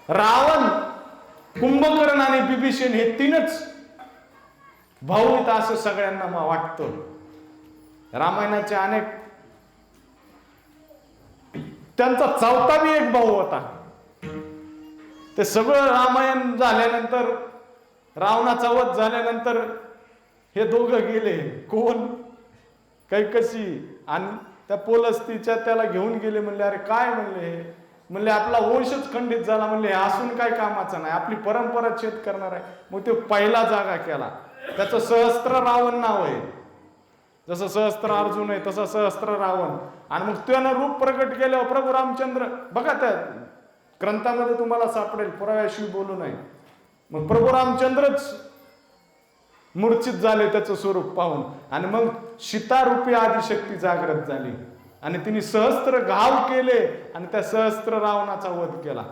रावण, कुंभकर्ण आणि बिभीषण हे तीनच भाऊ आहेत असं सगळ्यांना वाटतं. रामायणाचे अनेक, त्यांचा चौथा बी एक भाऊ होता. ते सगळं रामायण झाल्यानंतर, रावणाचा वध झाल्यानंतर हे दोघं गेले. कोण? कैकसी आणि त्या पोलस्तीच्या त्याला घेऊन गेले. म्हणले अरे काय म्हणले, म्हणले आपला वंशच खंडित झाला. म्हणले असून काय कामाचं नाही, आपली परंपरा छेद करणार आहे. मग ते पहिला जागा केला. त्याचं सहस्त्र रावण नाव आहे. जसं सहस्त्र अर्जुन आहे तसं सहस्त्र रावण. आणि मग त्यानं रूप प्रकट केलं प्रभू रामचंद्र. बघा त्या ग्रंथामध्ये तुम्हाला सापडेल, पुराव्याशिवाय बोलू नये. मग प्रभू रामचंद्रच मूर्छित झाले त्याचं स्वरूप पाहून. आणि मग सीता रूपी आदिशक्ती जागृत झाली आणि तिने सहस्त्र घाव केले आणि त्या सहस्त्र रावणाचा वध केला.